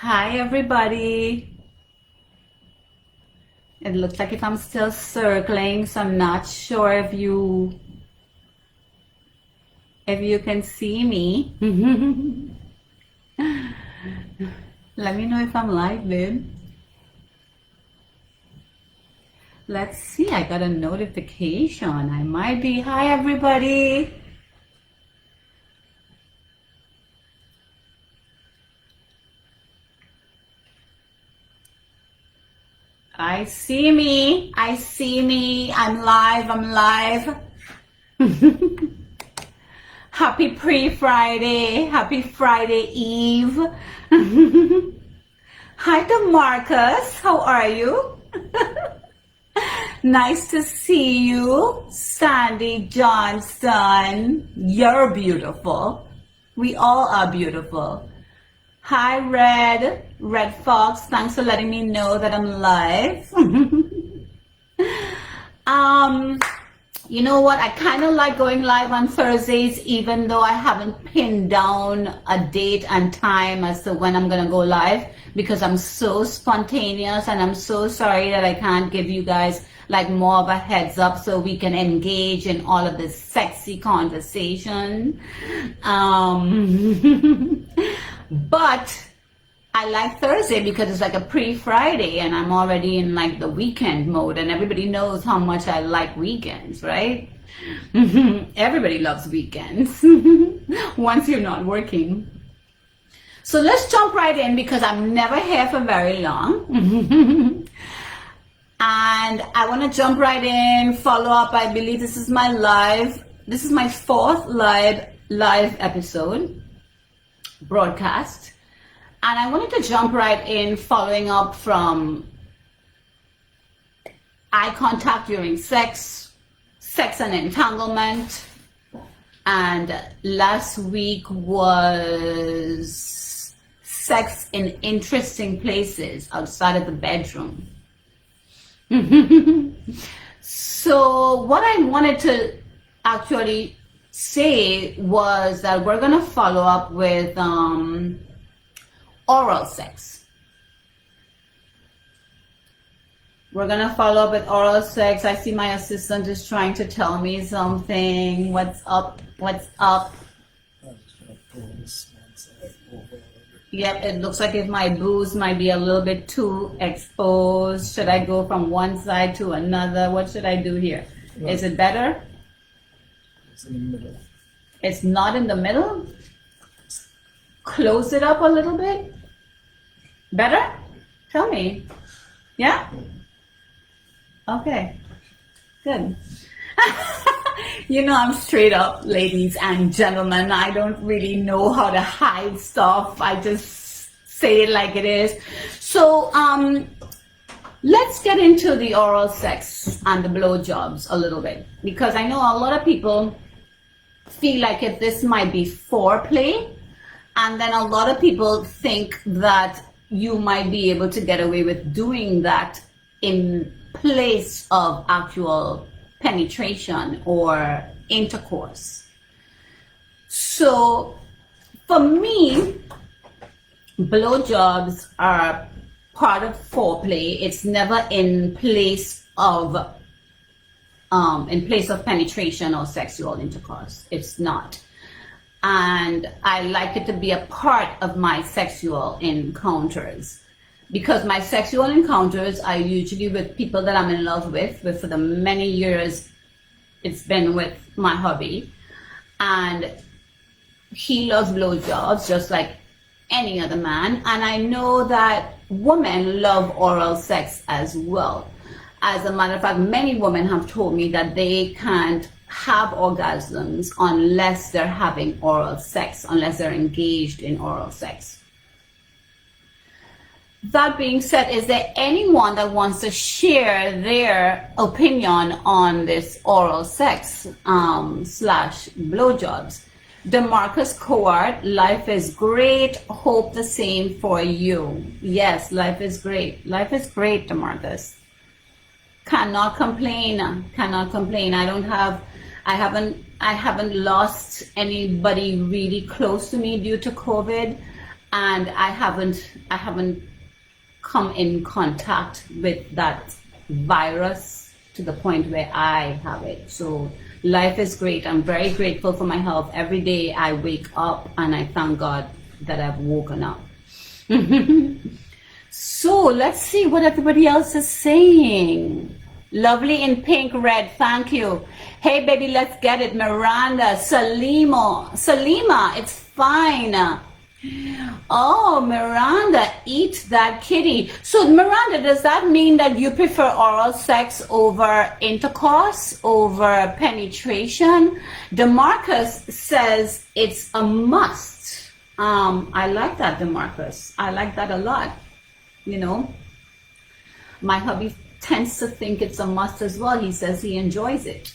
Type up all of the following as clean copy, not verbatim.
Hi everybody. It looks like if I'm still circling, so I'm not sure if you can see me. Let me know if I'm live, babe. Let's see, I got a notification. I might be. Hi everybody. I see me. I see me. I'm live. I'm live. Happy pre-Friday. Happy Friday Eve. Hi, Demarcus. How are you? Nice to see you, Sandy Johnson. You're beautiful. We all are beautiful. Hi, Red Fox. Thanks for letting me know that I'm live. You know what? I kind of like going live on Thursdays, even though I haven't pinned down a date and time as to when I'm going to go live, because I'm so spontaneous, and I'm so sorry that I can't give you guys like more of a heads up so we can engage in all of this sexy conversation. But I like Thursday because it's like a pre-Friday and I'm already in like the weekend mode, and everybody knows how much I like weekends, right? Everybody loves weekends once you're not working. So let's jump right in because I'm never here for very long. And I want to jump right in, follow up. I believe this is my fourth live episode broadcast. And I wanted to jump right in, following up from eye contact during sex and entanglement. And last week was sex in interesting places outside of the bedroom. So what I wanted to actually say was that we're going to follow up with oral sex. We're going to follow up with oral sex. I see my assistant is trying to tell me something. What's up? What's up? Yep, it looks like if my boobs might be a little bit too exposed. Should I go from one side to another? What should I do here? Right. Is it better? It's in the middle. It's not in the middle? Close it up a little bit? Better? Tell me. Yeah? Okay. Good. You know, I'm straight up, ladies and gentlemen. I don't really know how to hide stuff. I just say it like it is. So, let's get into the oral sex and the blowjobs a little bit, because I know a lot of people feel like if this might be foreplay, and then a lot of people think that you might be able to get away with doing that in place of actual penetration or intercourse. So for me, blowjobs are part of foreplay. It's never in place of penetration or sexual intercourse. It's not. And I like it to be a part of my sexual encounters, because my sexual encounters are usually with people that I'm in love with for the many years it's been with my hubby, and he loves blowjobs just like any other man. And I know that women love oral sex as well. As a matter of fact, many women have told me that they can't have orgasms unless they're having oral sex, unless they're engaged in oral sex. That being said, is there anyone that wants to share their opinion on this oral sex slash blowjobs? Demarcus Cowart, life is great. Hope the same for you. Yes, life is great. Life is great, Demarcus. Cannot complain. Cannot complain. I haven't lost anybody really close to me due to COVID. and I haven't come in contact with that virus to the point where I have it. So life is great. I'm very grateful for my health. Every day I wake up and I thank God that I've woken up. So let's see what everybody else is saying. Lovely in pink, red, thank you. Hey baby, let's get it. Miranda, Salima, it's fine. Oh, Miranda, eat that kitty. So Miranda, does that mean that you prefer oral sex over intercourse, over penetration? DeMarcus says it's a must. I like that, DeMarcus. I like that a lot. You know, my hubby tends to think it's a must as well. He says he enjoys it.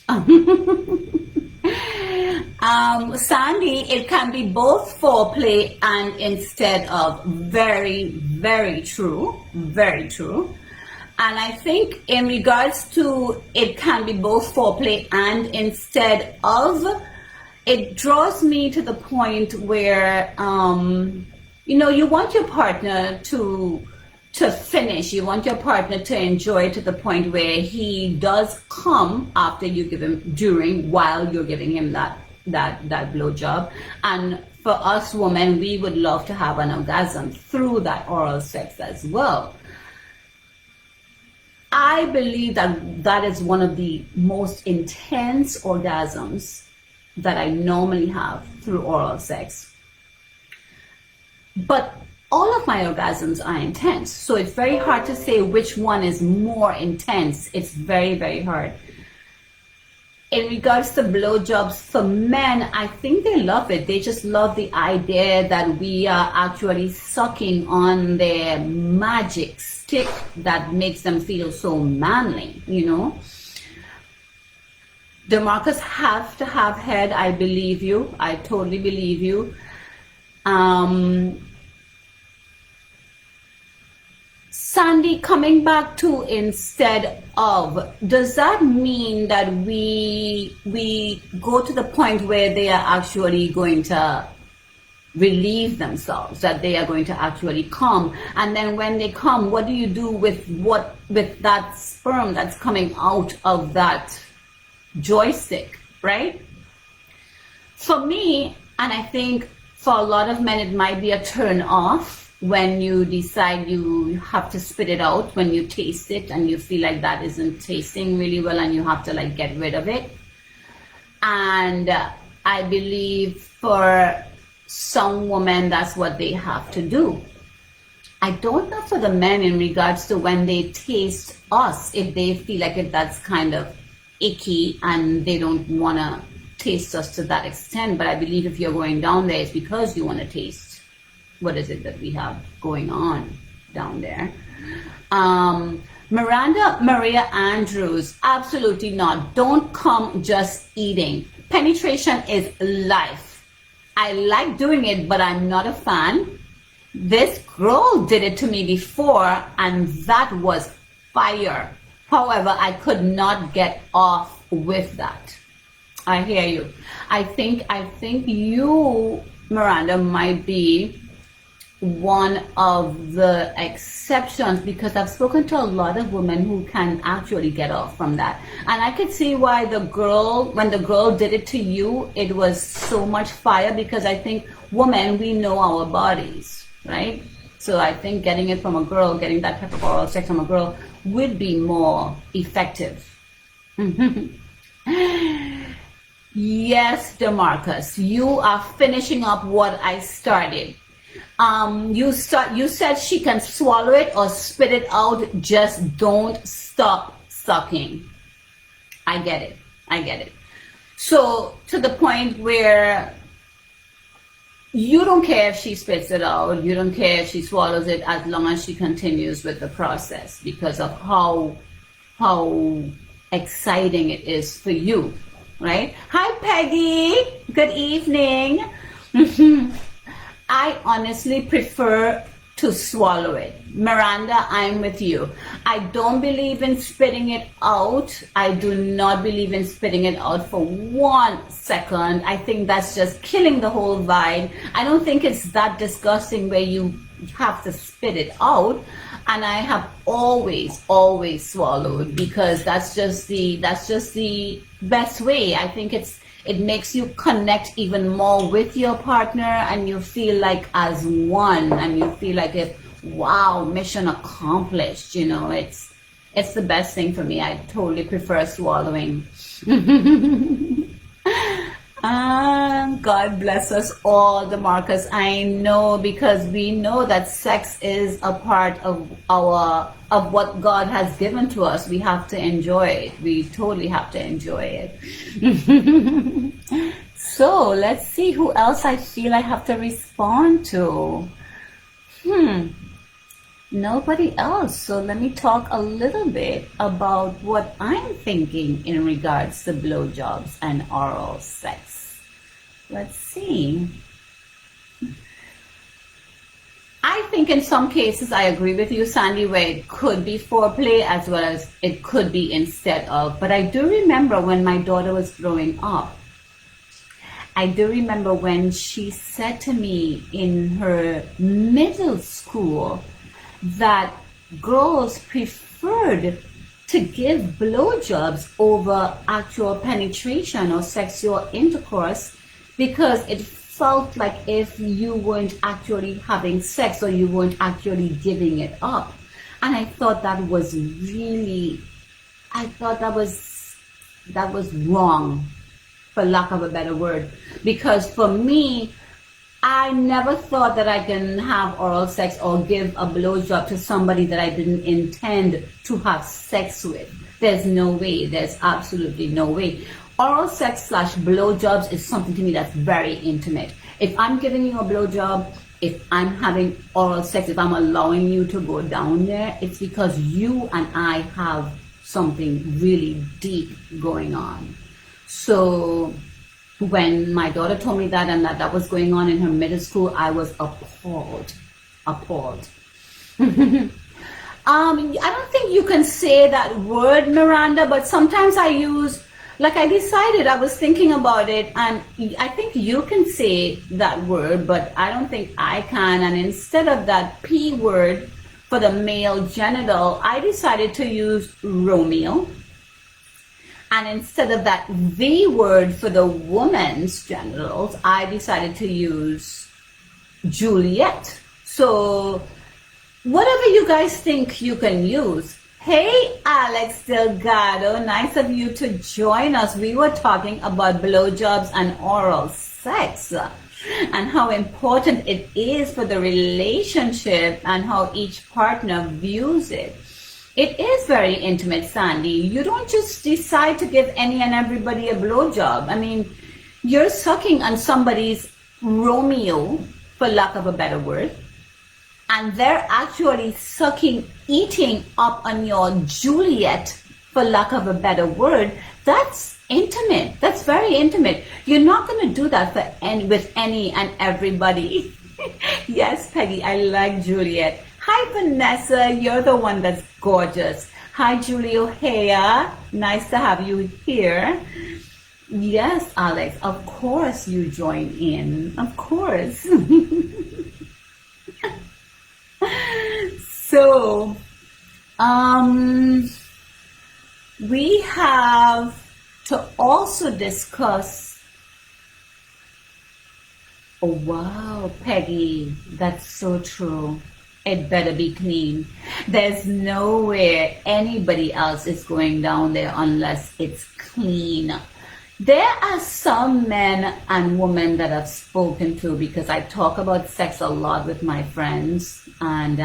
Sandy, it can be both foreplay and instead of. Very, very true. Very true. And I think in regards to it can be both foreplay and instead of, it draws me to the point where, you know, you want your partner to finish. You want your partner to enjoy to the point where he does come after you give him, while you're giving him that blowjob. And for us women, we would love to have an orgasm through that oral sex as well. I believe that is one of the most intense orgasms that I normally have through oral sex. But all of my orgasms are intense, so it's very hard to say which one is more intense. It's very, very hard. In regards to blowjobs for men, I think they love it. They just love the idea that we are actually sucking on their magic stick that makes them feel so manly, you know. DeMarcus have to have head. I believe you. I totally believe you. Sandy, coming back to instead of, does that mean that we go to the point where they are actually going to relieve themselves, that they are going to actually come, and then when they come, what do you do with that sperm that's coming out of that joystick, right? For me, and I think for a lot of men, it might be a turn off when you decide you have to spit it out, when you taste it and you feel like that isn't tasting really well and you have to like get rid of it. And I believe for some women, that's what they have to do. I don't know for the men in regards to when they taste us, if they feel like if that's kind of icky and they don't want to taste us to that extent. But I believe if you're going down there, it's because you want to taste what is it that we have going on down there. Miranda Maria Andrews, absolutely not. Don't come just eating. Penetration is life. I like doing it, but I'm not a fan. This girl did it to me before, and that was fire. However, I could not get off with that. I hear you. I think you, Miranda, might be one of the exceptions, because I've spoken to a lot of women who can actually get off from that. And I could see why when the girl did it to you, it was so much fire, because I think women, we know our bodies, right? So I think getting it from a girl, getting that type of oral sex from a girl would be more effective. Yes, DeMarcus, you are finishing up what I started. You said she can swallow it or spit it out, just don't stop sucking. I get it. So to the point where you don't care if she spits it out, you don't care if she swallows it, as long as she continues with the process, because of how exciting it is for you, right? Hi Peggy, good evening. I honestly prefer to swallow it. Miranda, I'm with you. I don't believe in spitting it out. I do not believe in spitting it out for 1 second. I think that's just killing the whole vibe. I don't think it's that disgusting where you have to spit it out. And I have always swallowed, because that's just the best way. I think it makes you connect even more with your partner, and you feel like as one, and you feel like wow, mission accomplished. It's the best thing for me. I totally prefer swallowing. God bless us all, DeMarcus. I know, because we know that sex is a part of what God has given to us. We have to enjoy it. We totally have to enjoy it. So let's see who else I feel I have to respond to. Nobody else. So let me talk a little bit about what I'm thinking in regards to blowjobs and oral sex. Let's see. I think in some cases I agree with you, Sandy, where it could be foreplay as well as it could be instead of. But I do remember when my daughter was growing up, I do remember when she said to me in her middle school that girls preferred to give blowjobs over actual penetration or sexual intercourse, because it felt like if you weren't actually having sex or you weren't actually giving it up. And I thought that was that was wrong, for lack of a better word, because for me, I never thought that I can have oral sex or give a blowjob to somebody that I didn't intend to have sex with. There's no way. There's absolutely no way. Oral sex / blowjobs is something to me that's very intimate. If I'm giving you a blowjob, if I'm having oral sex, if I'm allowing you to go down there, it's because you and I have something really deep going on. So when my daughter told me that, and that was going on in her middle school, I was appalled. I don't think you can say that word, Miranda, but sometimes I was thinking about it, and I think you can say that word, but I don't think I can. And instead of that P word for the male genital, I decided to use Romeo. And instead of that V word for the woman's genitals, I decided to use Juliet. So whatever you guys think you can use. Hey, Alex Delgado, nice of you to join us. We were talking about blowjobs and oral sex and how important it is for the relationship and how each partner views it. It is very intimate, Sandy. You don't just decide to give any and everybody a blowjob. I mean, you're sucking on somebody's Romeo, for lack of a better word, and they're actually eating up on your Juliet, for lack of a better word. That's intimate. That's very intimate. You're not going to do that with any and everybody. Yes, Peggy, I like Juliet. Hi, Vanessa. You're the one that's gorgeous. Hi, Julie O'Hare. Nice to have you here. Yes, Alex, of course you join in. Of course. So, we have to also discuss. Oh, wow, Peggy, that's so true. It better be clean. There's nowhere anybody else is going down there unless it's clean. There are some men and women that I've spoken to, because I talk about sex a lot with my friends, and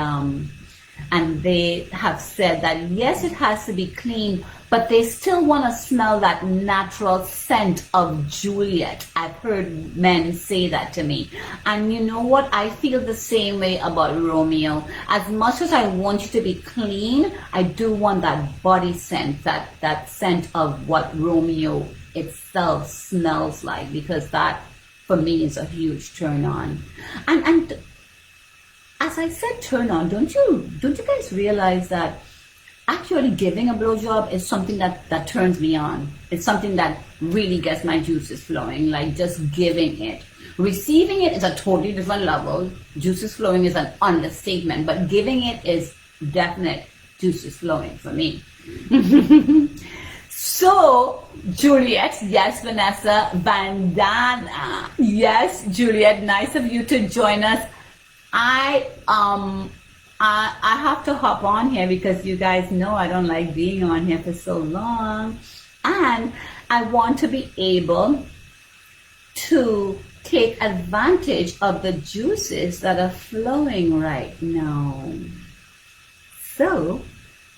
they have said that yes, it has to be clean, but they still want to smell that natural scent of Juliet. I've heard men say that to me. And you know what? I feel the same way about Romeo. As much as I want you to be clean, I do want that body scent, that scent of what Romeo itself smells like, because that for me is a huge turn on. And as I said turn on, don't you guys realize that actually giving a blowjob is something that turns me on? It's something that really gets my juices flowing, like just giving it. Receiving it is a totally different level. Juices flowing is an understatement, but giving it is definite juices flowing for me. So, Juliet, yes, Vanessa, Bandana, yes, Juliet, nice of you to join us. I have to hop on here because you guys know I don't like being on here for so long, and I want to be able to take advantage of the juices that are flowing right now. So,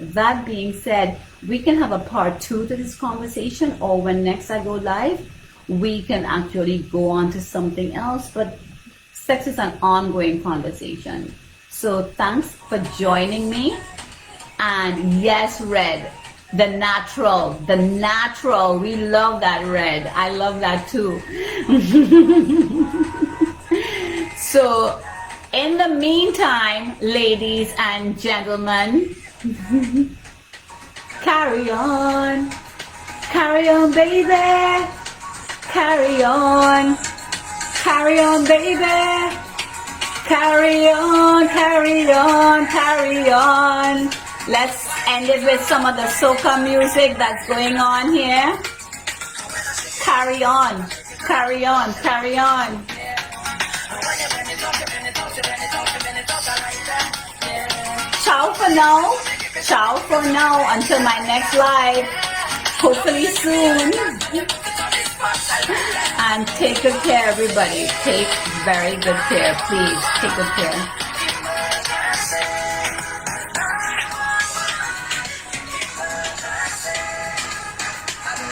that being said, we can have a part 2 to this conversation, or when next I go live, we can actually go on to something else, but sex is an ongoing conversation. So thanks for joining me. And yes, Red, the natural, we love that, Red. I love that too. So in the meantime, ladies and gentlemen, carry on, baby, carry on, baby, carry on. Let's end it with some of the soca music that's going on here. Carry on. Ciao for now until my next live, hopefully soon. And take good care, everybody. Take very good care, please. Take good care.